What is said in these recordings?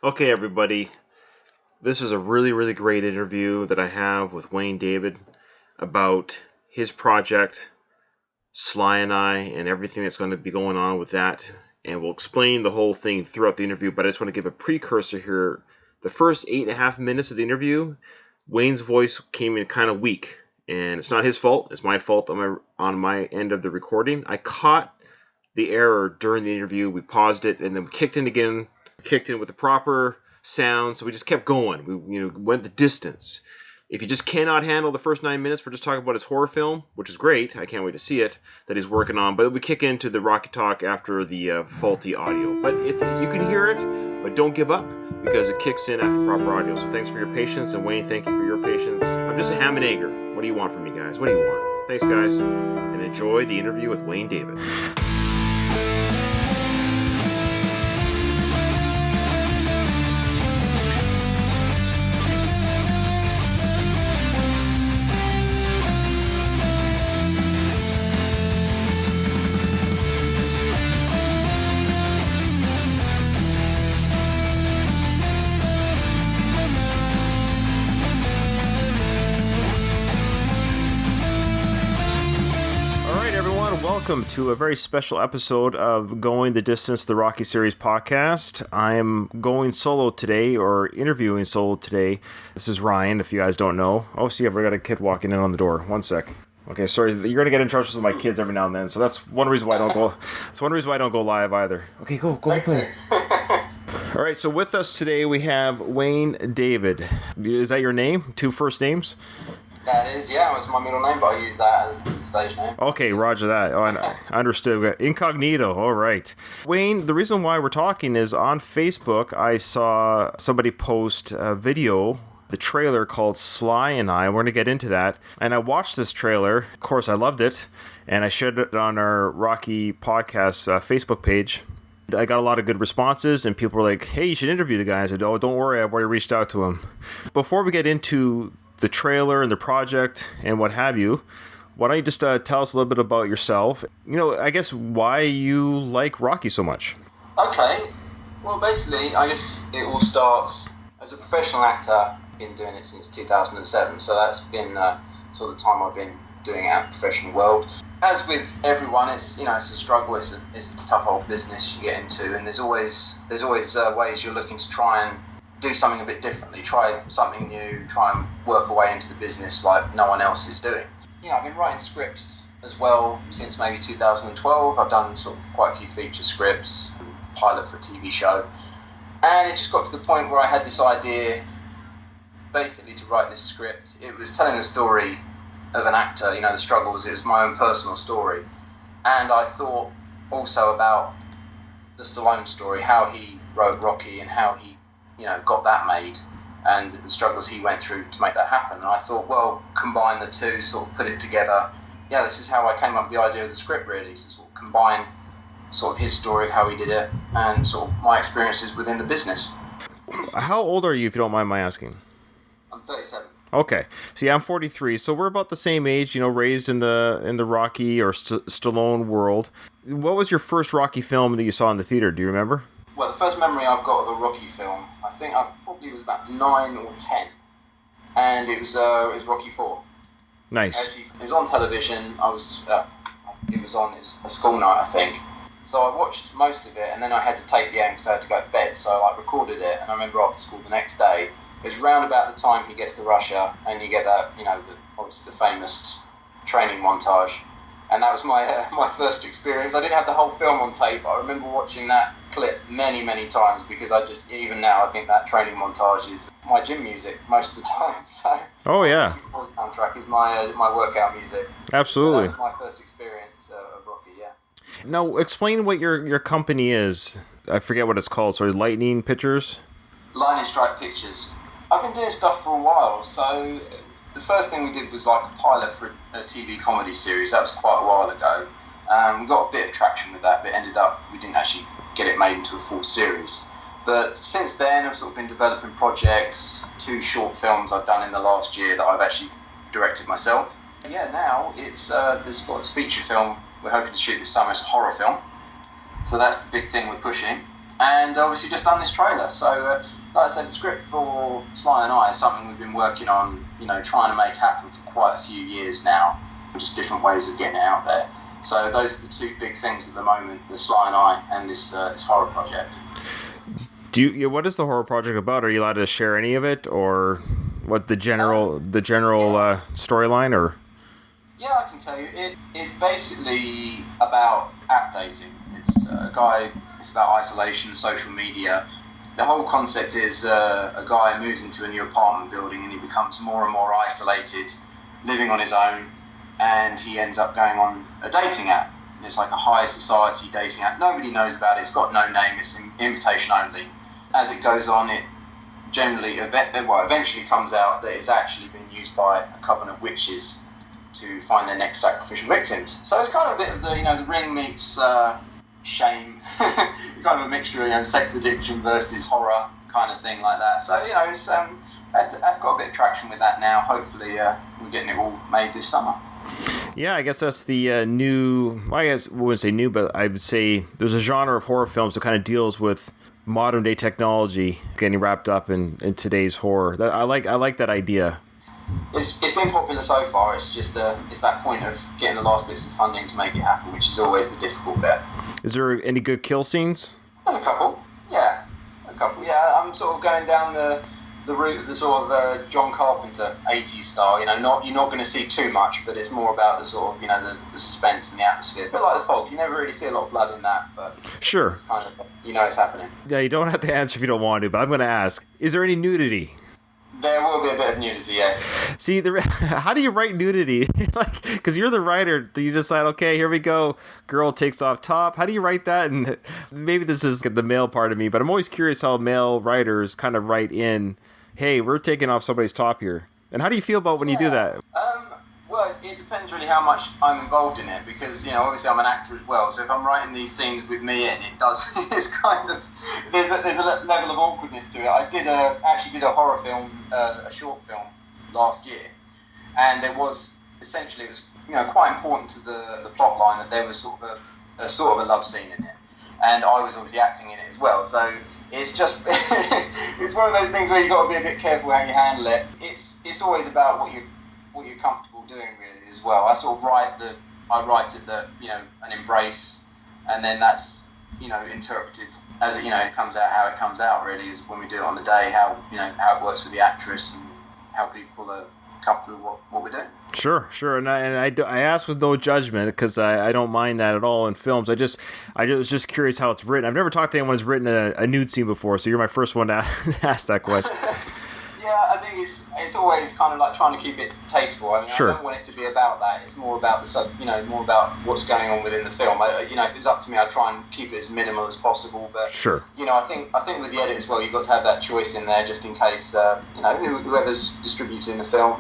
Okay, everybody, this is a really, really great interview that I have with Wane David about his project, Sly and I, and everything that's going to be going on with that. And we'll explain the whole thing throughout the interview, but I just want to give a precursor here. The first 8.5 minutes of the interview, Wayne's voice came in kind of weak, and it's not his fault. It's my fault on my end of the recording. I caught the error during the interview. We paused it, and then we kicked in again. Kicked in with the proper sound, so we just kept going. We went the distance. If you just cannot handle the first 9 minutes, we're just talking about his horror film, which is great. I can't wait to see it, that he's working on. But we kick into the Rocky Talk after the faulty audio. But you can hear it, but don't give up, because it kicks in after proper audio. So thanks for your patience, and Wayne, thank you for your patience. I'm just a ham and egger. What do you want from me, guys? What do you want? Thanks, guys, and enjoy the interview with Wane David. Welcome to a very special episode of Going the Distance, the Rocky Series podcast. I am going solo today, or interviewing solo today. This is Ryan, if you guys don't know. Oh, see, I've got a kid walking in on the door. One sec. Okay, sorry, you're gonna get in trouble with my kids every now and then, so that's one reason why I don't go. That's one reason why I don't go live either. Okay, go play. All right, so with us today we have Wane David. Is that your name? 2 first names? That is, yeah. It was my middle name, but I use that as the stage name. Okay, roger that. Oh, I understood. Incognito, all right. Wayne, the reason why we're talking is on Facebook, I saw somebody post a video, the trailer called Sly and I. We're going to get into that. And I watched this trailer. Of course, I loved it. And I shared it on our Rocky Podcast Facebook page. I got a lot of good responses, and people were like, hey, you should interview the guy. I said, oh, don't worry, I've already reached out to him. Before we get into the trailer and the project and what have you, why don't you just tell us a little bit about yourself? I guess why you like Rocky so much. Okay. Well, basically, I guess it all starts as a professional actor. Been doing it since 2007, so that's been sort of the time I've been doing it out in the professional world. As with everyone, it's a struggle. It's a tough old business you get into, and there's always ways you're looking to try and do something a bit differently, try something new, try and work a way into the business like no one else is doing. I've been writing scripts as well since maybe 2012. I've done sort of quite a few feature scripts, pilot for a TV show, and it just got to the point where I had this idea basically to write this script. It was telling the story of an actor, the struggles. It was my own personal story, and I thought also about the Stallone story, how he wrote Rocky and how he got that made, and the struggles he went through to make that happen. And I thought, well, combine the two, sort of put it together. Yeah, this is how I came up with the idea of the script, really, to sort of combine sort of his story of how he did it and sort of my experiences within the business. How old are you, if you don't mind my asking? I'm 37. Okay. See, I'm 43, so we're about the same age, raised in the Rocky or Stallone world. What was your first Rocky film that you saw in the theater? Do you remember? Well, the first memory I've got of a Rocky film, I think I probably was about 9 or 10, and it was Rocky 4. Nice. Actually, it was on television. It was on a school night, I think. So I watched most of it, and then I had to take the end because I had to go to bed. So I recorded it, and I remember after school the next day, it was round about the time he gets to Russia, and you get that, obviously the famous training montage. And that was my first experience. I didn't have the whole film on tape. I remember watching that clip many, many times because even now, I think that training montage is my gym music most of the time. So, oh yeah, the soundtrack is my workout music. Absolutely. So that was my first experience of Rocky. Yeah. Now, explain what your company is. I forget what it's called. Sorry, Lightning Pictures. Lightning Strike Pictures. I've been doing stuff for a while, so. The first thing we did was like a pilot for a TV comedy series. That was quite a while ago. We got a bit of traction with that, but ended up we didn't actually get it made into a full series. But since then, I've sort of been developing projects, 2 short films I've done in the last year that I've actually directed myself. Yeah, now it's this feature film we're hoping to shoot this summer. It's a horror film, so that's the big thing we're pushing. and obviously just done this trailer. So, like I said, the script for Sly and I is something we've been working on, trying to make happen for quite a few years now, just different ways of getting it out there. So those are the two big things at the moment: the Sly and I, and this horror project. What is the horror project about? Are you allowed to share any of it, or what the general storyline? Or yeah, I can tell you. It's basically about app dating. It's It's about isolation, social media. The whole concept is a guy moves into a new apartment building and he becomes more and more isolated, living on his own, and he ends up going on a dating app. And it's like a high society dating app. Nobody knows about it. It's got no name. It's invitation only. As it goes on, it eventually comes out that it's actually been used by a coven of witches to find their next sacrificial victims. So it's kind of a bit of the Ring meets shame, kind of a mixture of sex addiction versus horror kind of thing like that. So it's I've got a bit of traction with that now. Hopefully we're getting it all made this summer. Yeah, I guess that's the new. Well, I guess I wouldn't say new, but I would say there's a genre of horror films that kind of deals with modern day technology getting wrapped up in today's horror. I like that idea. It's been popular so far. It's just it's that point of getting the last bits of funding to make it happen, which is always the difficult bit. Is there any good kill scenes? There's a couple. Yeah, I'm sort of going down the route of the sort of John Carpenter 80s style. You're not going to see too much, but it's more about the sort of the suspense and the atmosphere. A bit like The Fog. You never really see a lot of blood in that, but sure, it's kind of it's happening. Yeah, you don't have to answer if you don't want to, but I'm going to ask: is there any nudity? There will be a bit of nudity, yes. See, how do you write nudity? Because you're the writer, you decide, okay, here we go, girl takes off top. How do you write that? And maybe this is the male part of me, but I'm always curious how male writers kind of write in, hey, we're taking off somebody's top here. And how do you feel about when you do that? Well, it depends really how much I'm involved in it, because obviously I'm an actor as well. So if I'm writing these scenes with me in, it's kind of there's a level of awkwardness to it. I actually did a horror film, a short film last year, and it was quite important to the plot line that there was sort of a love scene in it, and I was obviously acting in it as well. So it's just it's one of those things where you got to be a bit careful how you handle it. It's always about what you're comfortable doing really as well. I sort of write it that an embrace, and then that's interpreted as it comes out how it comes out really, is when we do it on the day, how it works with the actress and how people are comfortable with what we're doing. Sure, and I ask with no judgment, because I don't mind that at all in films. I was just curious how it's written. I've never talked to anyone who's written a nude scene before, so you're my first one to ask that question. Yeah, I think it's always kind of like trying to keep it tasteful. I mean, sure. I don't want it to be about that. It's more about more about what's going on within the film. If it's up to me, I try and keep it as minimal as possible. But sure. I think with the edit as well, you've got to have that choice in there, just in case whoever's distributing the film,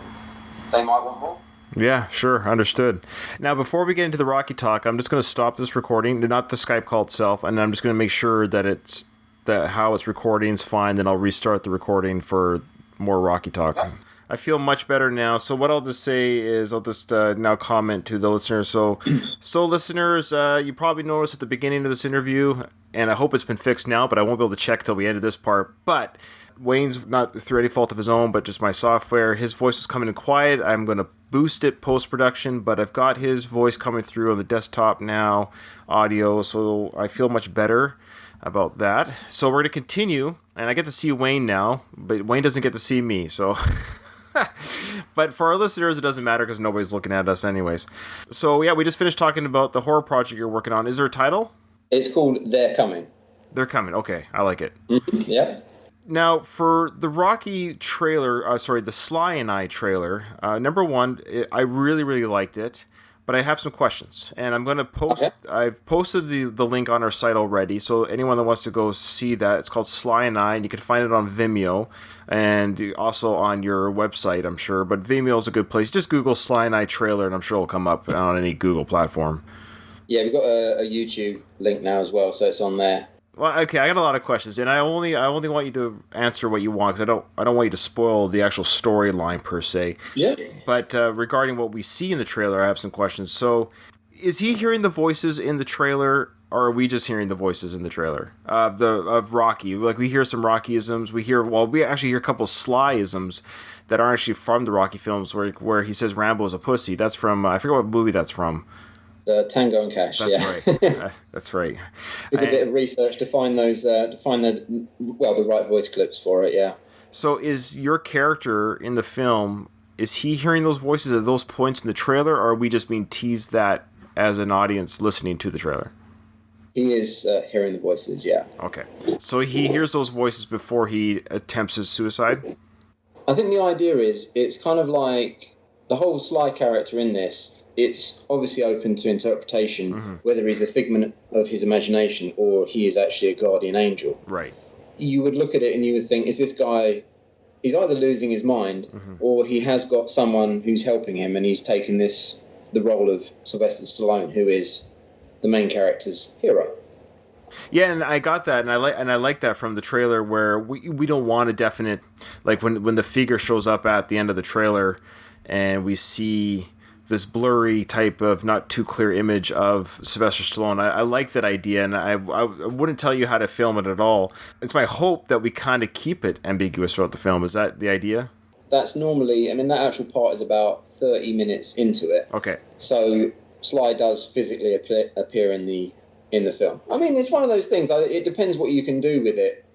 they might want more. Yeah, sure, understood. Now, before we get into the Rocky talk, I'm just going to stop this recording, not the Skype call itself, and I'm just going to make sure that how it's recording is fine. Then I'll restart the recording for more Rocky talk. Yeah. I feel much better now. So what I'll just say is I'll just now comment to the listeners. So listeners, you probably noticed at the beginning of this interview, and I hope it's been fixed now, but I won't be able to check till we ended this part. But Wane's not through any fault of his own, but just my software. His voice is coming in quiet. I'm going to boost it post-production, but I've got his voice coming through on the desktop now, audio, so I feel much better about that. So we're going to continue, and I get to see Wane now, but Wane doesn't get to see me, so... But for our listeners, it doesn't matter because nobody's looking at us anyways. So yeah, we just finished talking about the horror project you're working on. Is there a title? It's called They're Coming. They're Coming. Okay, I like it. Mm-hmm. Yep. Now, for the Rocky trailer, the Sly and I trailer, number one, I really, really liked it, but I have some questions, and I'm going to post. Okay. I've posted the link on our site already, so anyone that wants to go see that, it's called Sly and I, and you can find it on Vimeo, and also on your website, I'm sure, but Vimeo is a good place. Just Google Sly and I trailer, and I'm sure it'll come up on any Google platform. Yeah, we've got a YouTube link now as well, so it's on there. Well, okay, I got a lot of questions, and I only want you to answer what you want, because I don't want you to spoil the actual storyline per se. Yeah. But regarding what we see in the trailer, I have some questions. So, is he hearing the voices in the trailer or are we just hearing the voices in the trailer of Rocky? Like, we hear some Rocky-isms. We actually hear a couple Sly-isms that aren't actually from the Rocky films, where he says Rambo's a pussy. That's from, I forget what movie that's from. Tango and Cash. That's right. That's right. Did a bit of research to find those, the right voice clips for it. Yeah. So, is your character in the film, is he hearing those voices at those points in the trailer, or are we just being teased that as an audience listening to the trailer? He is hearing the voices. Yeah. Okay. So he hears those voices before he attempts his suicide. I think the idea is it's kind of like the whole Sly character in this. It's obviously open to interpretation, whether he's a figment of his imagination or he is actually a guardian angel. Right. You would look at it and you would think, is this guy, he's either losing his mind or he has got someone who's helping him, and he's taken the role of Sylvester Stallone, who is the main character's hero. Yeah, and I got that, and I like that from the trailer, where we don't want a definite, like when the figure shows up at the end of the trailer and we see this blurry type of not too clear image of Sylvester Stallone. I like that idea, and I wouldn't tell you how to film it at all. It's my hope that we kind of keep it ambiguous throughout the film. Is that the idea? That's normally, that actual part is about 30 minutes into it. Okay. So Sly does physically appear in the film. It's one of those things. It depends what you can do with it.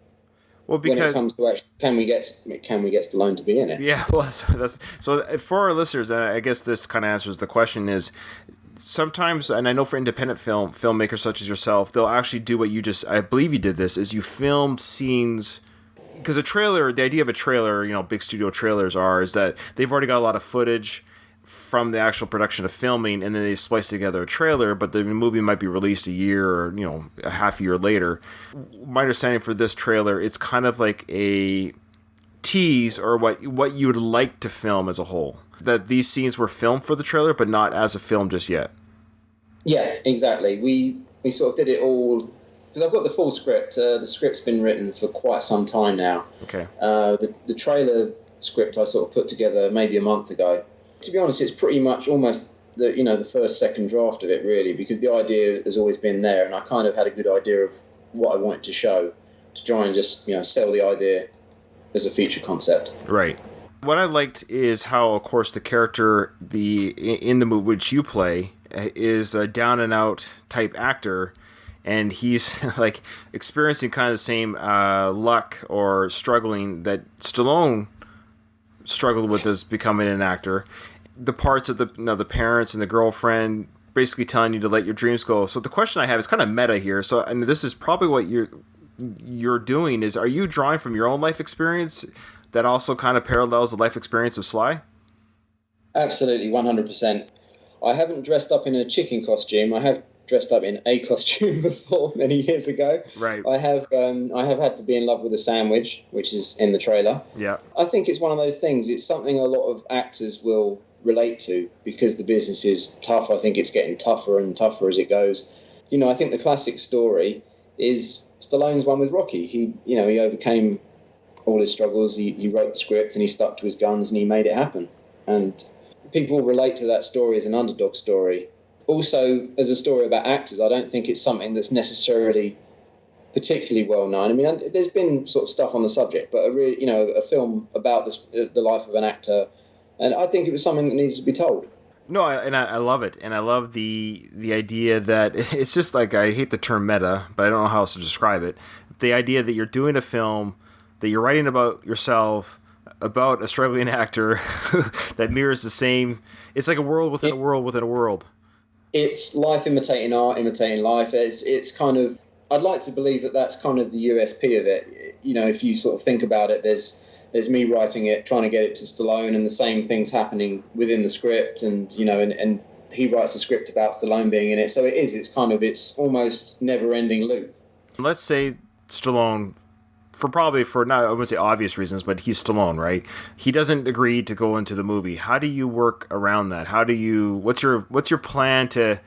Well, because when it comes to actually, can we get Stallone to be in it? Yeah, well, so for our listeners, and I guess this kind of answers the question, is sometimes, and I know for independent filmmakers such as yourself, they'll actually do what I believe you did this, is you film scenes, because the idea of a trailer, big studio trailers is that they've already got a lot of footage from the actual production of filming, and then they splice together a trailer, but the movie might be released a year or a half year later. My understanding for this trailer, it's kind of like a tease, or what you would like to film as a whole, that these scenes were filmed for the trailer but not as a film just yet. Yeah, exactly. We sort of did it all, because I've got the full script. The script's been written for quite some time now. Okay. The trailer script I sort of put together maybe a month ago. To be honest, it's pretty much almost the first, second draft of it, really, because the idea has always been there, and I kind of had a good idea of what I wanted to show, to try and just sell the idea as a feature concept. Right. What I liked is how, of course, the character in the movie which you play is a down and out type actor, and he's like experiencing kind of the same luck or struggling that Stallone struggled with as becoming an actor. The parts of the parents and the girlfriend basically telling you to let your dreams go. So the question I have is kind of meta here. So, and this is probably what you're doing is, are you drawing from your own life experience that also kind of parallels the life experience of Sly? Absolutely, 100%. I haven't dressed up in a chicken costume. I have dressed up in a costume before many years ago. Right. I have had to be in love with a sandwich, which is in the trailer. Yeah. I think it's one of those things. It's something a lot of actors will relate to because the business is tough. I think it's getting tougher and tougher as it goes. I think the classic story is Stallone's one with Rocky. He overcame all his struggles. He wrote the script and he stuck to his guns and he made it happen. And people relate to that story as an underdog story. Also, as a story about actors, I don't think it's something that's necessarily particularly well known. There's been sort of stuff on the subject, but a film about the life of an actor, and I think it was something that needed to be told. No, I love it, and I love the idea that it's just like, I hate the term meta, but I don't know how else to describe it. The idea that you're doing a film, that you're writing about yourself, about a struggling actor that mirrors the same. It's like a world within a world within a world. It's life imitating art, imitating life. It's kind of, I'd like to believe that that's kind of the USP of it. If you sort of think about it, there's me writing it, trying to get it to Stallone, and the same things happening within the script, and and he writes a script about Stallone being in it. So it's almost never-ending loop. Let's say Stallone, for not, I wouldn't say obvious reasons, but he's Stallone, right? He doesn't agree to go into the movie. How do you work around that? What's your plan to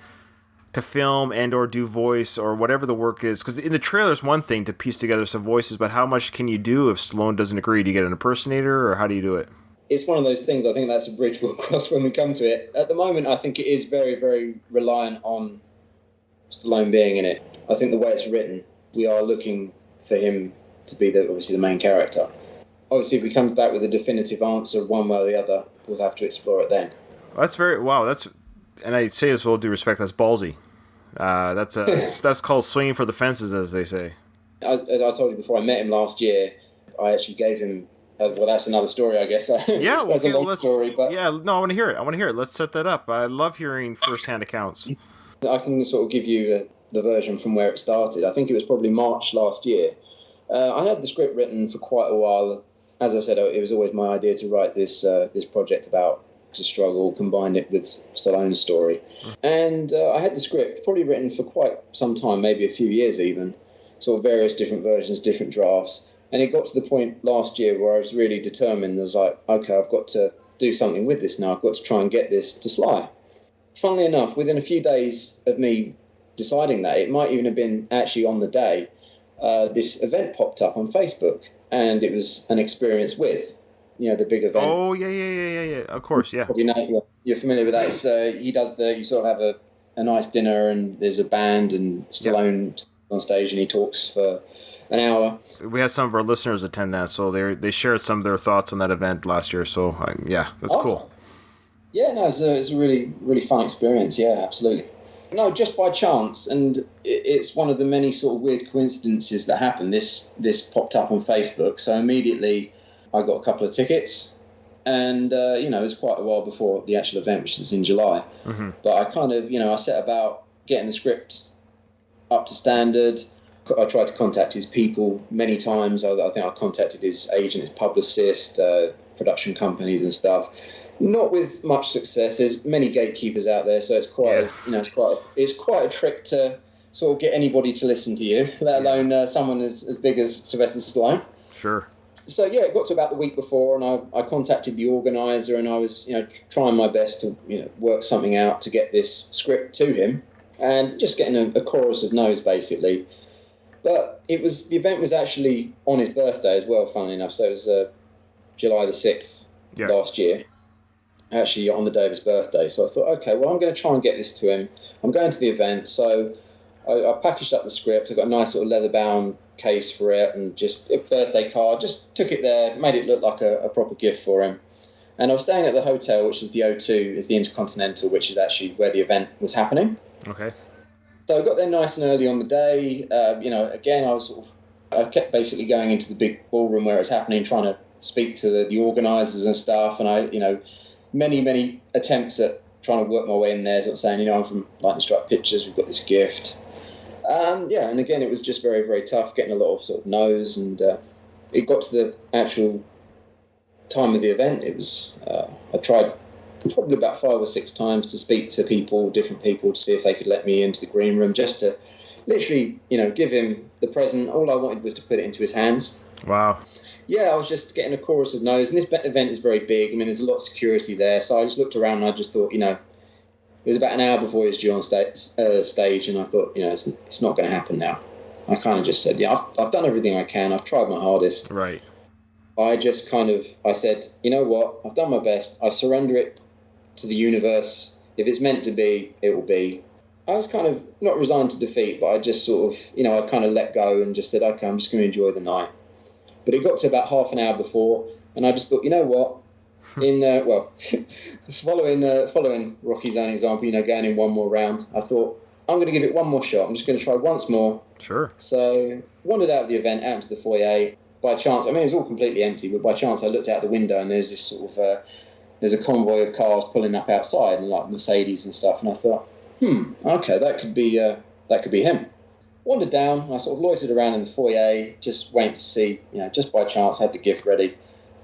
film and or do voice or whatever the work is? Because in the trailer is one thing to piece together some voices, but how much can you do if Stallone doesn't agree? Do you get an impersonator, or how do you do it? It's one of those things. I think that's a bridge we'll cross when we come to it. At the moment, I think it is very, very reliant on Stallone being in it. I think the way it's written, we are looking for him to be obviously the main character. Obviously, if we come back with a definitive answer one way or the other, we'll have to explore it then. And I say this with all due respect, that's ballsy. That's called swinging for the fences, as they say. As I told you before, I met him last year. I actually gave him. Well, that's another story, I guess. Yeah, that's a long story. But I want to hear it. Let's set that up. I love hearing first-hand accounts. I can sort of give you the version from where it started. I think it was probably March last year. I had the script written for quite a while. As I said, it was always my idea to write this project about to struggle, combined it with Stallone's story. And I had the script probably written for quite some time, maybe a few years even, sort of various different versions, different drafts. And it got to the point last year where I was really determined. I was like, okay, I've got to do something with this now. I've got to try and get this to Sly. Funnily enough, within a few days of me deciding that, it might even have been actually on the day, this event popped up on Facebook, and it was an experience with, the big event. Oh, yeah. Of course, yeah. You're familiar with that. It's, he does you sort of have a nice dinner, and there's a band, and Stallone on stage, and he talks for an hour. We had some of our listeners attend that, so they shared some of their thoughts on that event last year. So that's cool. Yeah, no, it's a really, really fun experience. Yeah, absolutely. No, just by chance, and it's one of the many sort of weird coincidences that happened. This popped up on Facebook, so immediately I got a couple of tickets, and it was quite a while before the actual event, which is in July. Mm-hmm. But I kind of, I set about getting the script up to standard. I tried to contact his people many times. I think I contacted his agent, his publicist, production companies and stuff. Not with much success. There's many gatekeepers out there, so it's quite it's quite a trick to sort of get anybody to listen to you, let alone someone as big as Sylvester Stallone. Sure. So it got to about the week before, and I contacted the organizer, and I was trying my best to work something out to get this script to him, and just getting a chorus of no's basically. But the event was actually on his birthday as well, funnily enough. So it was July the 6th last year, actually on the day of his birthday. So I thought, okay, well, I'm going to try and get this to him. I'm going to the event. So I packaged up the script. I got a nice sort of leather-bound case for it, and just a birthday card. Just took it there, made it look like a proper gift for him. And I was staying at the hotel, which is the O2, is the Intercontinental, which is actually where the event was happening. Okay. So I got there nice and early on the day. Again, I kept basically going into the big ballroom where it was happening, trying to speak to the organisers and stuff. And many attempts at trying to work my way in there, sort of saying, I'm from Lightning Strike Pictures, we've got this gift. And again, it was just very, very tough, getting a lot of sort of no's. And it got to the actual time of the event. It was, I tried probably about 5 or 6 times to speak to different people, to see if they could let me into the green room, just to literally, give him the present. All I wanted was to put it into his hands. Wow. Yeah, I was just getting a chorus of no's. And this event is very big. I mean, there's a lot of security there. So I just looked around and I just thought, it was about an hour before he was due on stage. And I thought, it's not going to happen now. I kind of just said, I've done everything I can. I've tried my hardest. Right. I just I said, you know what? I've done my best. I surrender it to the universe. If it's meant to be, it will be. I was kind of not resigned to defeat, but I just sort of, I kind of let go and just said, okay, I'm just going to enjoy the night. But it got to about half an hour before, and I just thought, you know what? Following Rocky's own example, going in one more round, I thought, I'm going to give it one more shot. I'm just going to try once more. Sure. So wandered out of the event, out into the foyer. By chance, it was all completely empty, but by chance I looked out the window and there's this sort of there's a convoy of cars pulling up outside, and like Mercedes and stuff, and I thought, okay, that could be him. Wandered down, I sort of loitered around in the foyer, just waiting to see, just by chance, had the gift ready.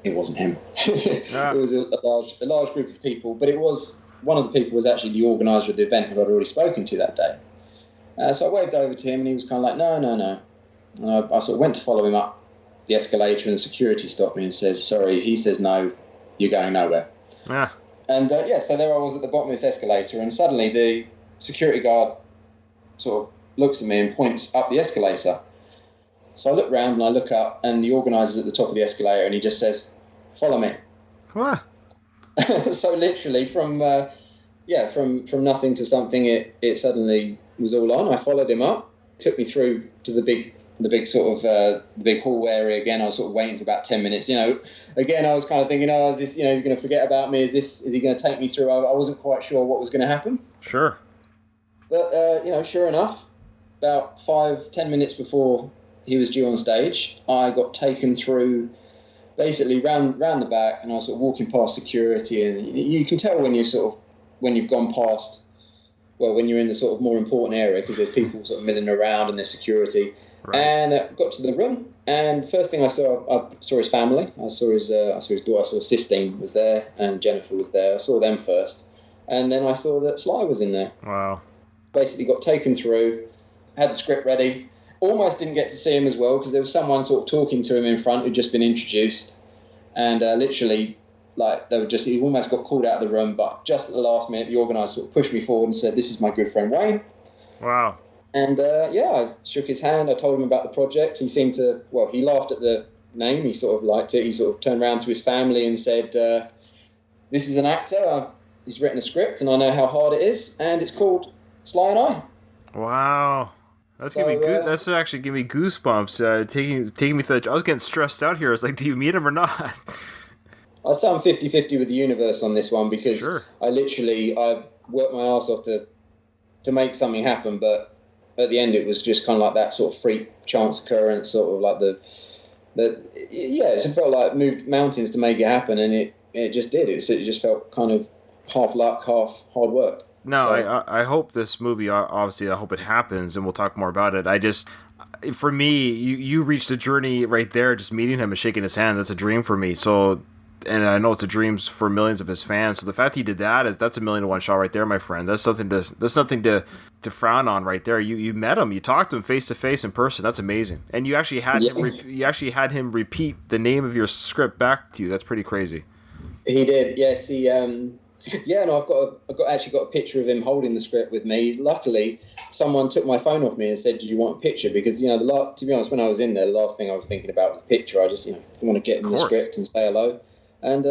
It wasn't him. It was a large group of people, but it was, one of the people was actually the organiser of the event who I'd already spoken to that day. So I waved over to him, and he was kind of like, no. And I sort of went to follow him up the escalator, and the security stopped me and said, sorry, he says no, you're going nowhere. Yeah. And so there I was at the bottom of this escalator, and suddenly the security guard sort of looks at me and points up the escalator. So I look round and I look up, and the organiser's at the top of the escalator, and he just says, follow me. What? So literally from nothing to something, it suddenly was all on. I followed him up took me through to the big sort of the big hall area again. I was sort of waiting for about 10 minutes. Again, I was kind of thinking, oh, is this, he's going to forget about me? Is he going to take me through? I wasn't quite sure what was going to happen. Sure. But, sure enough, about 5-10 minutes before he was due on stage, I got taken through basically round the back, and I was sort of walking past security, and you can tell when you've gone past, well, when you're in the sort of more important area, because there's people sort of milling around and there's security. Right. And got to the room, and first thing I saw his family. I saw his daughter. I saw Sistine was there, and Jennifer was there. I saw them first, and then I saw that Sly was in there. Wow. Basically got taken through, had the script ready. Almost didn't get to see him as well, because there was someone sort of talking to him in front who'd just been introduced, and literally, like, he almost got called out of the room, but just at the last minute, the organizer sort of pushed me forward and said, "This is my good friend Wayne." Wow. And I shook his hand. I told him about the project. He seemed to, he laughed at the name. He sort of liked it. He sort of turned around to his family and said, "This is an actor. He's written a script, and I know how hard it is, and it's called Sly and I." Wow. That's that's actually giving me goosebumps. Taking me through. I was getting stressed out here. I was like, "Do you meet him or not?" I'd say I'm 50-50 with the universe on this one, because sure. I worked my ass off to make something happen, but at the end it was just kind of like that sort of freak chance occurrence, sort of like it felt like moved mountains to make it happen, and it just did. It just felt kind of half luck, half hard work. No, so. I hope this movie, obviously, I hope it happens, and we'll talk more about it. For me, you reached the journey right there, just meeting him and shaking his hand. That's a dream for me. So, and I know it's a dream for millions of his fans. So the fact he did that's a 1,000,000 shot right there, my friend. That's nothing to frown on right there. You met him, you talked to him face to face in person. That's amazing. And you actually had him repeat the name of your script back to you. That's pretty crazy. He did. Yes, he. I've got a picture of him holding the script with me. Luckily, someone took my phone off me and said, "Did you want a picture?" Because to be honest, when I was in there, the last thing I was thinking about was a picture. I just want to get in the script and say hello. And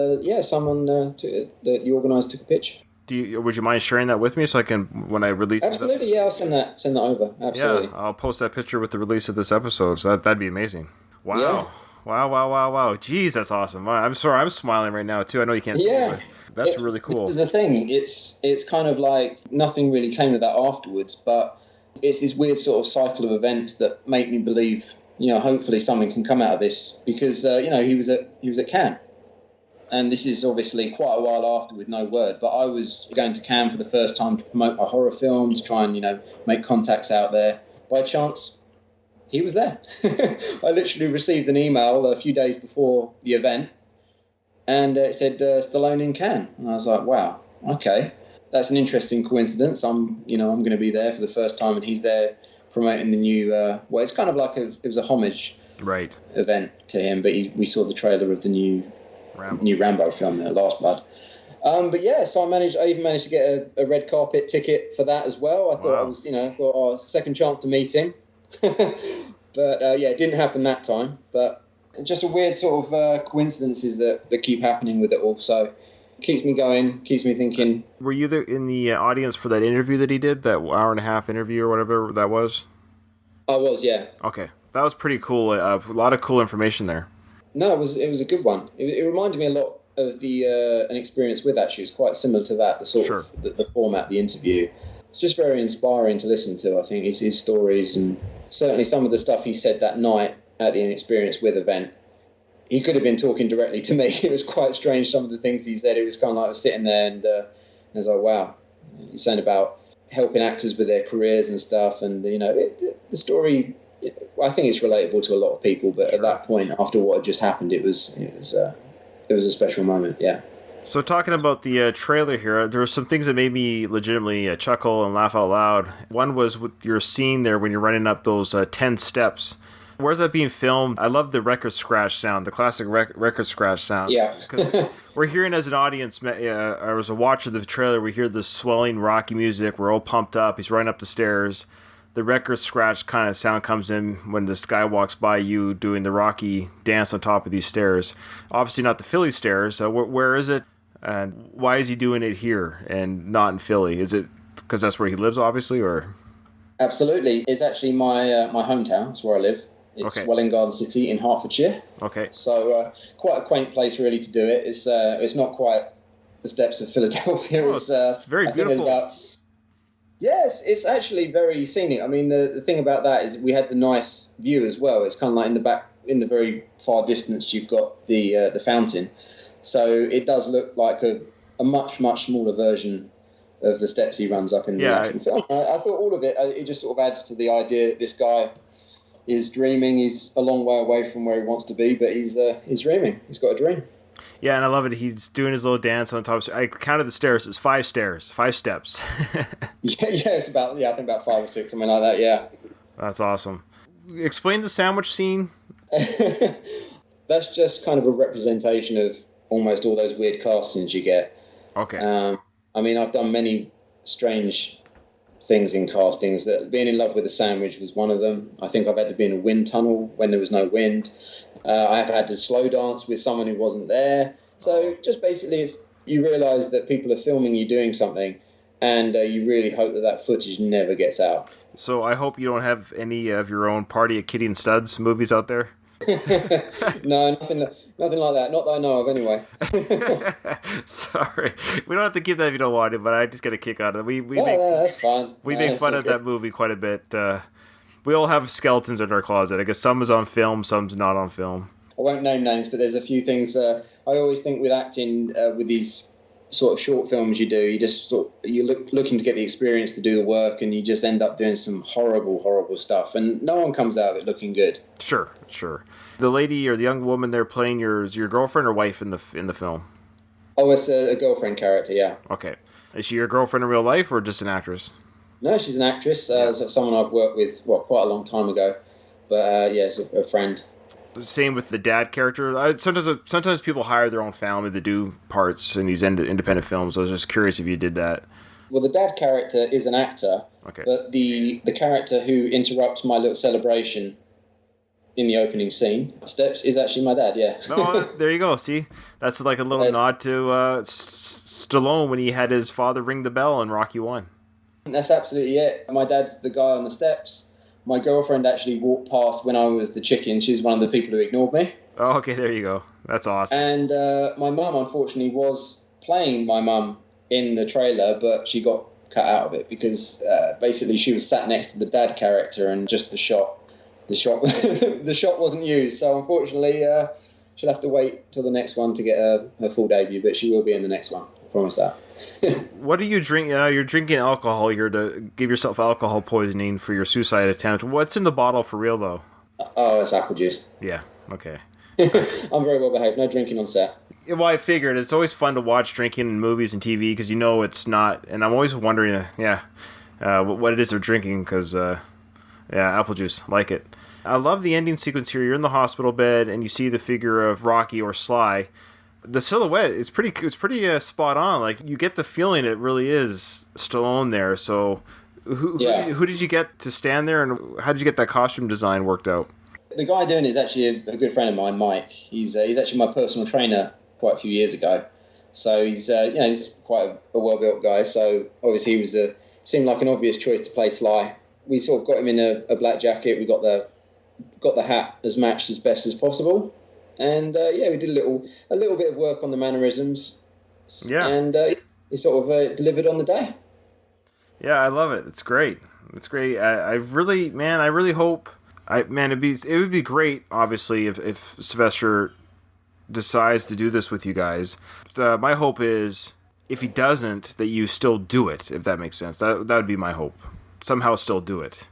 someone the organizer took a picture. Would you mind sharing that with me so I can, when I release? Absolutely, yeah, I'll send that over. Absolutely. Yeah, I'll post that picture with the release of this episode. So that'd be amazing. Wow. Yeah. Wow. Jeez, that's awesome. I'm sorry, I'm smiling right now too. I know you can't see it, but that's really cool. This is the thing. It's kind of like nothing really came of that afterwards, but it's this weird sort of cycle of events that make me believe, hopefully something can come out of this, because he was at Cannes. And this is obviously quite a while after with no word, but I was going to Cannes for the first time to promote my horror film, to try and, make contacts out there. By chance, he was there. I literally received an email a few days before the event, and it said Stallone in Cannes. And I was like, wow, okay. That's an interesting coincidence. I'm going to be there for the first time, and he's there promoting the new, it's kind of like it was a homage event to him, but we saw the trailer of the new Rambo film, The Last Blood. So I even managed to get a red carpet ticket for that as well. I thought it's a second chance to meet him. But it didn't happen that time. But just a weird sort of coincidences that keep happening with it all. So it keeps me going, keeps me thinking. Were you in the audience for that interview that he did, that hour-and-a-half interview or whatever that was? I was, yeah. Okay, that was pretty cool. A lot of cool information there. No, it was a good one. It reminded me a lot of an experience with actually. It was quite similar to that, the format, the interview. It's just very inspiring to listen to, I think, his stories, and certainly some of the stuff he said that night at the Experience With event. He could have been talking directly to me. It was quite strange, some of the things he said. It was kind of like I was sitting there and I was like, wow. He's saying about helping actors with their careers and stuff, and, the story, I think it's relatable to a lot of people, but at that point, after what had just happened, it was a special moment, yeah. So talking about the trailer here, there were some things that made me legitimately chuckle and laugh out loud. One was with your scene there when you're running up those 10 steps. Where's that being filmed? I love the record scratch sound, the classic record scratch sound. Yeah. Because we're hearing as an audience, or as a watcher of the trailer, we hear this swelling rocky music. We're all pumped up. He's running up the stairs. The record scratch kind of sound comes in when this guy walks by you doing the Rocky dance on top of these stairs. Obviously not the Philly stairs. Where is it? And why is he doing it here and not in Philly? Is it because that's where he lives, obviously, or? Absolutely. It's actually my hometown. It's where I live. It's Okay. Welwyn Garden City in Hertfordshire. Okay. So quite a quaint place really to do it. It's not quite the steps of Philadelphia. Oh, it's very I think there's beautiful. about. Yes, it's actually very scenic. I mean, the thing about that is we had the nice view as well. It's kind of like in the back, in the very far distance, you've got the fountain. So it does look like a much, much smaller version of the steps he runs up in the actual film. I thought all of it, it just sort of adds to the idea that this guy is dreaming. He's a long way away from where he wants to be, but he's dreaming. He's got a dream. Yeah, and I love it. He's doing his little dance on top. I counted the stairs. It's 5 stairs, 5 steps. It's about I think about 5 or 6, something like that. Yeah, that's awesome. Explain the sandwich scene. That's just kind of a representation of almost all those weird castings you get. Okay. I mean, I've done many strange things in castings. That being in love with a sandwich was one of them. I think I've had to be in a wind tunnel when there was no wind. I have had to slow dance with someone who wasn't there. So just basically, you realise that people are filming you doing something, and you really hope that footage never gets out. So I hope you don't have any of your own Party at Kitty and Studs movies out there. No, nothing like that. Not that I know of, anyway. Sorry, we don't have to give that if you don't want it, but I just get a kick out of it. That's fine. We make fun of that movie quite a bit. We all have skeletons in our closet. I guess some is on film, some's not on film. I won't name names, but there's a few things. I always think with acting, with these sort of short films you do, you just looking to get the experience to do the work, and you just end up doing some horrible, horrible stuff, and no one comes out of it looking good. Sure. The lady or the young woman they're playing is your girlfriend or wife in the film? Oh, it's a girlfriend character, yeah. Okay. Is she your girlfriend in real life or just an actress? No, she's an actress. Someone I've worked with quite a long time ago, but it's a friend. Same with the dad character. Sometimes people hire their own family to do parts in these independent films. I was just curious if you did that. Well, the dad character is an actor, okay. But the character who interrupts my little celebration in the opening scene, Steps, is actually my dad, yeah. Oh, there you go. See? That's like a little nod to Stallone when he had his father ring the bell in Rocky 1. That's absolutely it. My dad's the guy on the steps. My girlfriend actually walked past when I was the chicken. She's one of the people who ignored me. Oh, okay, there you go. That's awesome. And my mum, unfortunately, was playing my mum in the trailer, but she got cut out of it because basically she was sat next to the dad character, and just the shot wasn't used. So unfortunately, she'll have to wait till the next one to get her full debut, but she will be in the next one. I promise that. What do you drink? You're drinking alcohol here to give yourself alcohol poisoning for your suicide attempt. What's in the bottle for real, though? Oh, it's apple juice. Yeah, okay. I'm very well behaved. No drinking on set. Well, I figured it's always fun to watch drinking in movies and TV because you know it's not. And I'm always wondering, what it is they're drinking because, apple juice, like it. I love the ending sequence here. You're in the hospital bed and you see the figure of Rocky or Sly. The silhouette is pretty spot on. Like you get the feeling it really is Stallone there. So who did you get to stand there, and how did you get that costume design worked out? The guy doing it is actually a good friend of mine, Mike. He's actually my personal trainer quite a few years ago. So he's quite a well-built guy. So obviously he seemed like an obvious choice to play Sly. We sort of got him in a black jacket. We got the hat as matched as best as possible. And we did a little bit of work on the mannerisms. Yeah. And he sort of delivered on the day. Yeah, I love it. It's great. I really hope. It would be great, obviously, if Sylvester decides to do this with you guys. My hope is, if he doesn't, that you still do it, if that makes sense. That would be my hope. Somehow still do it.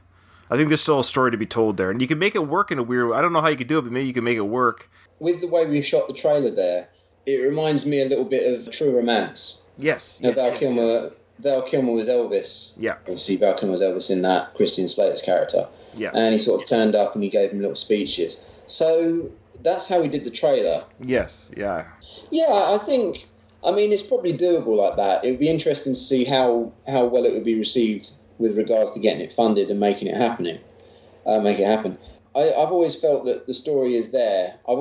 I think there's still a story to be told there. And you can make it work in a weird way. I don't know how you could do it, but maybe you can make it work. With the way we shot the trailer there, it reminds me a little bit of True Romance. Yes. Val Kilmer was Elvis. Yeah. Obviously, Val Kilmer was Elvis in that, Christian Slater's character. Yeah. And he sort of turned up and he gave him little speeches. So that's how we did the trailer. Yes, yeah. Yeah, I think, it's probably doable like that. It would be interesting to see how well it would be received with regards to getting it funded and making it happen. I've always felt that the story is there. I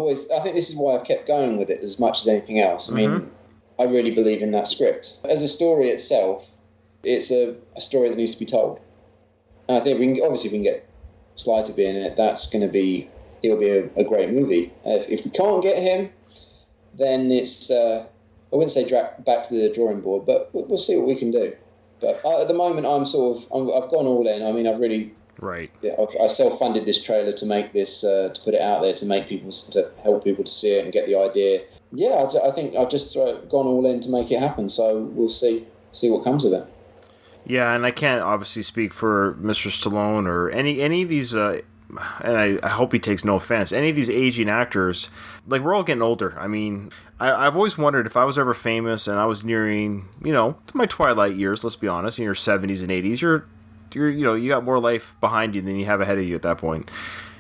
think this is why I've kept going with it as much as anything else. I really believe in that script. As a story itself, it's a story that needs to be told. And I think we can get Sly to be in it. It'll be a great movie. If we can't get him, then it's I wouldn't say back to the drawing board, but we'll see what we can do. But at the moment, I've gone all in. I mean, I've really I self-funded this trailer to make this to put it out there to help people to see it and get the idea. Yeah, I think I've just gone all in to make it happen. So we'll see what comes of it. Yeah, and I can't obviously speak for Mr. Stallone or any of these, and I hope he takes no offense, any of these aging actors. Like, we're all getting older. I mean, I've always wondered if I was ever famous and I was nearing, my twilight years, let's be honest, in your 70s and 80s, you got more life behind you than you have ahead of you at that point.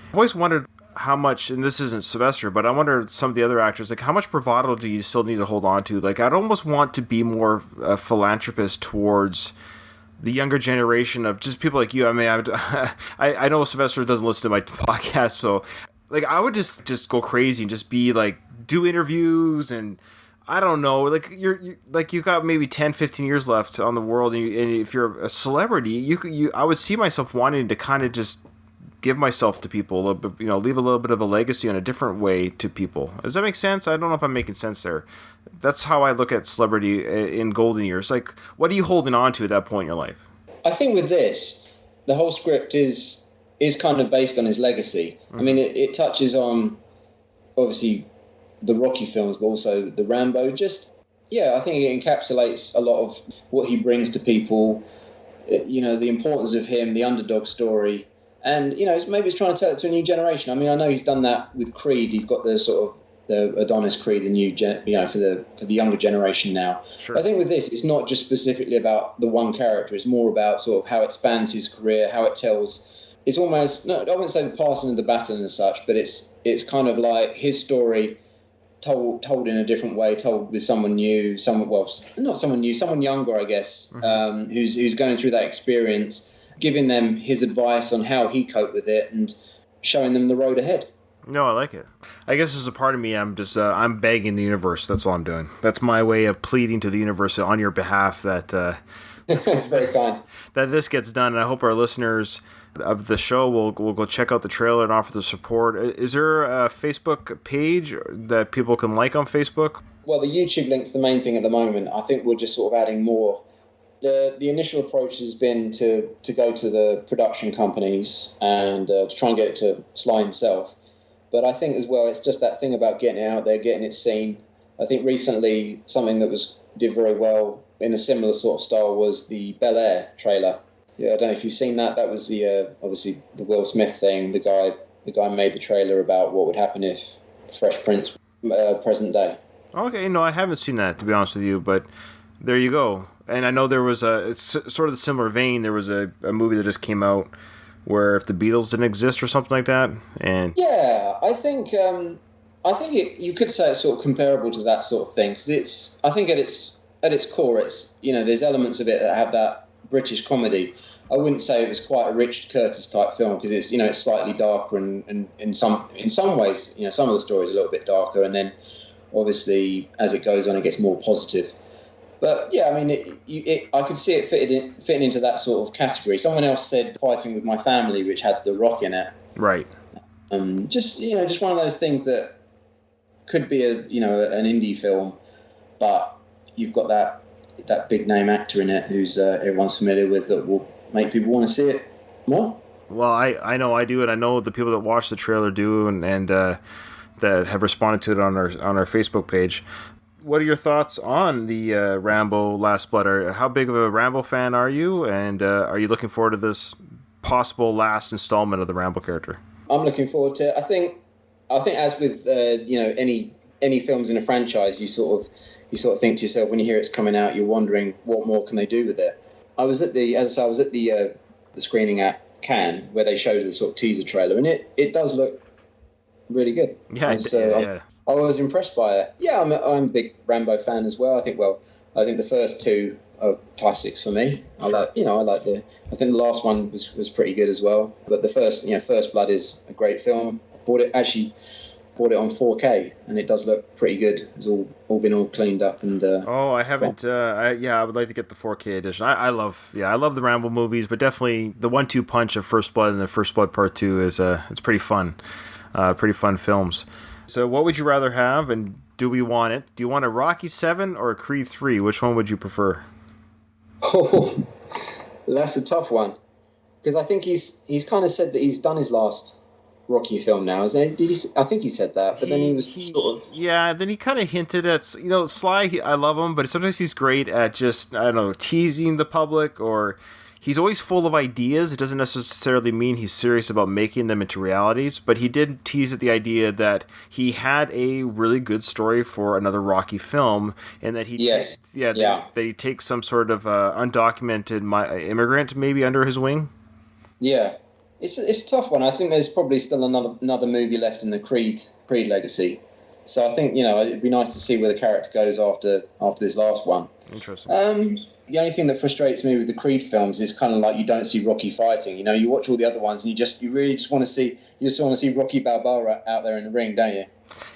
I've always wondered how much, and this isn't Sylvester, but I wonder some of the other actors, like, how much bravado do you still need to hold on to? Like, I'd almost want to be more a philanthropist towards the younger generation of just people like you. I mean, I know Sylvester doesn't listen to my podcast, so like I would just go crazy and just be like, do interviews, and I don't know, like you've got maybe 10, 15 years left on the world, and if you're a celebrity, I would see myself wanting to kind of just give myself to people, leave a little bit of a legacy in a different way to people. Does that make sense? I don't know if I'm making sense there. That's how I look at celebrity in golden years. Like, what are you holding on to at that point in your life? I think with this, the whole script is kind of based on his legacy. Mm-hmm. I mean, it touches on, obviously, the Rocky films, but also the Rambo. I think it encapsulates a lot of what he brings to people, the importance of him, the underdog story. And, maybe it's trying to tell it to a new generation. I mean, I know he's done that with Creed. You've got the sort of the Adonis Creed, the new, for the younger generation now. Sure. I think with this, it's not just specifically about the one character. It's more about sort of how it spans his career, how it tells. It's almost, no, I wouldn't say the passing of the baton as such, but it's kind of like his story told in a different way, told with someone new, not someone new, someone younger, I guess, mm-hmm. Who's going through that experience, giving them his advice on how he coped with it and showing them the road ahead. No, I like it. I guess as a part of me, I'm just I'm begging the universe. That's all I'm doing. That's my way of pleading to the universe on your behalf that that's very kind. That this gets done. And I hope our listeners of the show will go check out the trailer and offer the support. Is there a Facebook page that people can like on Facebook? Well, the YouTube link's the main thing at the moment. I think we're just sort of adding more. The initial approach has been to go to the production companies and to try and get it to Sly himself. But I think as well, it's just that thing about getting it out there, getting it seen. I think recently something that did very well in a similar sort of style was the Bel Air trailer. Yeah, I don't know if you've seen that. That was the obviously the Will Smith thing. The guy made the trailer about what would happen if Fresh Prince present day. Okay, no, I haven't seen that, to be honest with you, but there you go. And I know there was it's sort of the similar vein. There was a movie that just came out where if the Beatles didn't exist or something like that. And yeah, I think you could say it's sort of comparable to that sort of thing, because I think at its core, it's there's elements of it that have that British comedy. I wouldn't say it was quite a Richard Curtis type film, because it's it's slightly darker and in some ways some of the stories are a little bit darker, and then obviously as it goes on it gets more positive. But yeah, I mean, I could see it fitting into that sort of category. Someone else said Fighting with My Family, which had The Rock in it. Right. Just one of those things that could be an indie film, but you've got that big name actor in it who's everyone's familiar with, that will make people want to see it more. Well, I know I do, and I know the people that watch the trailer do, and that have responded to it on our Facebook page. What are your thoughts on the Rambo Last Blood? How big of a Rambo fan are you, and are you looking forward to this possible last installment of the Rambo character? I'm looking forward to it. I think as with any films in a franchise, you sort of think to yourself when you hear it's coming out, you're wondering what more can they do with it. I was at the screening at Cannes where they showed the sort of teaser trailer, and it does look really good. Yeah, I was impressed by it. Yeah, I'm a big Rambo fan as well. I think the first two are classics for me. Sure. I think the last one was pretty good as well. But the First Blood is a great film. I bought it actually bought it on 4K, and it does look pretty good. It's all been cleaned up and. Oh, I haven't. I would like to get the 4K edition. I love the Rambo movies, but definitely the 1-2 punch of First Blood and the First Blood Part 2 is it's pretty fun, pretty fun films. So, what would you rather have, and do we want it? Do you want a Rocky 7 or a Creed 3? Which one would you prefer? Oh, that's a tough one, because I think he's kind of said that he's done his last Rocky film now, isn't he? I think he said that, but then he was sort of... Yeah, then he kind of hinted at, Sly, I love him, but sometimes he's great at just, I don't know, teasing the public, or he's always full of ideas. It doesn't necessarily mean he's serious about making them into realities, but he did tease at the idea that he had a really good story for another Rocky film, and that that he takes some sort of undocumented immigrant maybe under his wing. Yeah. It's a tough one. I think there's probably still another movie left in the Creed legacy. So I think, it'd be nice to see where the character goes after this last one. Interesting. The only thing that frustrates me with the Creed films is kind of like you don't see Rocky fighting. You watch all the other ones and you really just want to see Rocky Balboa out there in the ring, don't you?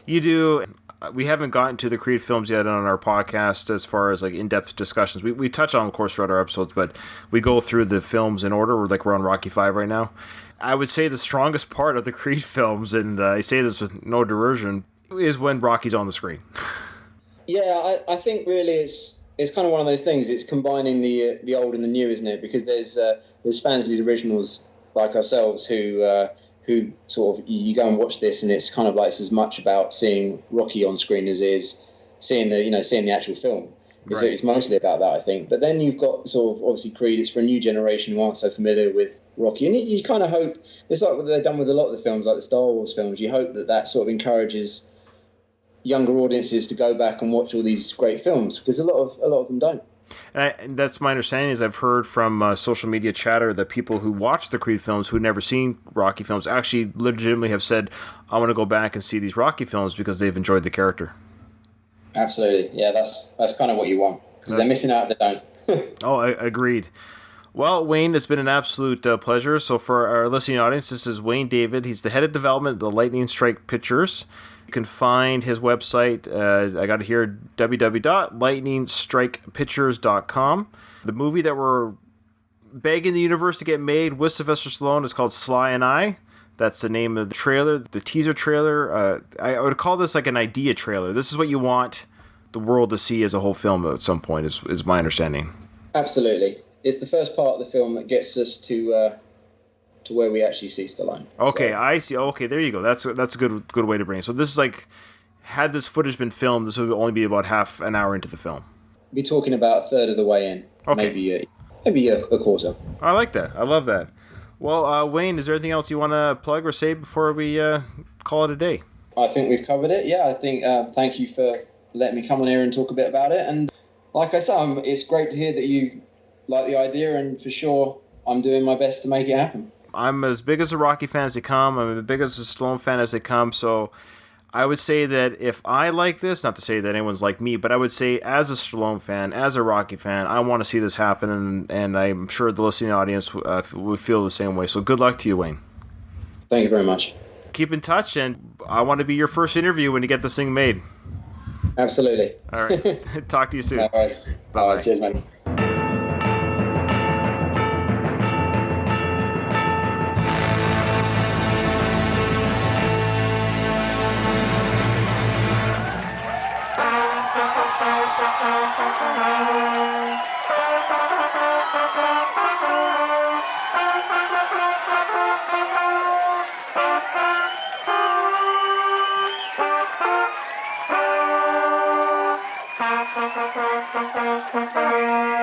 You do. We haven't gotten to the Creed films yet on our podcast as far as like in-depth discussions. We touch on, of course, throughout our episodes, but we go through the films in order. We're on Rocky 5 right now. I would say the strongest part of the Creed films, and I say this with no derision, is when Rocky's on the screen. Yeah, I think really it's kind of one of those things. It's combining the old and the new, isn't it? Because there's fans of the originals like ourselves who sort of, you go and watch this and it's kind of like it's as much about seeing Rocky on screen as is seeing the actual film. Right. It's mostly about that, I think. But then you've got sort of obviously Creed. It's for a new generation who aren't so familiar with Rocky, and you kind of hope it's like what they've done with a lot of the films, like the Star Wars films. You hope that sort of encourages younger audiences to go back and watch all these great films, because a lot of them don't. And that's my understanding. Is I've heard from social media chatter that people who watch the Creed films who've never seen Rocky films actually legitimately have said, I want to go back and see these Rocky films because they've enjoyed the character. Absolutely. Yeah, that's kind of what you want, because they're missing out if they don't. Oh, agreed. Well, Wayne, it's been an absolute pleasure. So for our listening audience, this is Wayne David. He's the head of development at the Lightning Strike Pictures. You can find his website, I got it here, www.lightningstrikepictures.com. The movie that we're begging the universe to get made with Sylvester Stallone is called Sly and I. That's the name of the trailer, the teaser trailer. I would call this like an idea trailer. This is what you want the world to see as a whole film at some point, is my understanding. Absolutely. It's the first part of the film that gets us to where we actually see Stallone. Okay, so. I see. Okay, there you go. That's a good way to bring it. So this is like, had this footage been filmed, this would only be about half an hour into the film. Be talking about a third of the way in. Okay. Maybe a quarter. I like that. I love that. Well, Wayne, is there anything else you want to plug or say before we call it a day? I think we've covered it. Yeah, I think thank you for letting me come on here and talk a bit about it. And like I said, it's great to hear that you like the idea, and for sure I'm doing my best to make it happen. I'm as big as a Rocky fan as they come. I'm as big as a Stallone fan as they come. So I would say that if I like this, not to say that anyone's like me, but I would say as a Stallone fan, as a Rocky fan, I want to see this happen, and I'm sure the listening audience would feel the same way. So good luck to you, Wayne. Thank you very much. Keep in touch, and I want to be your first interview when you get this thing made. Absolutely. All right. Talk to you soon. No worries. Bye. Cheers, man. Thank you.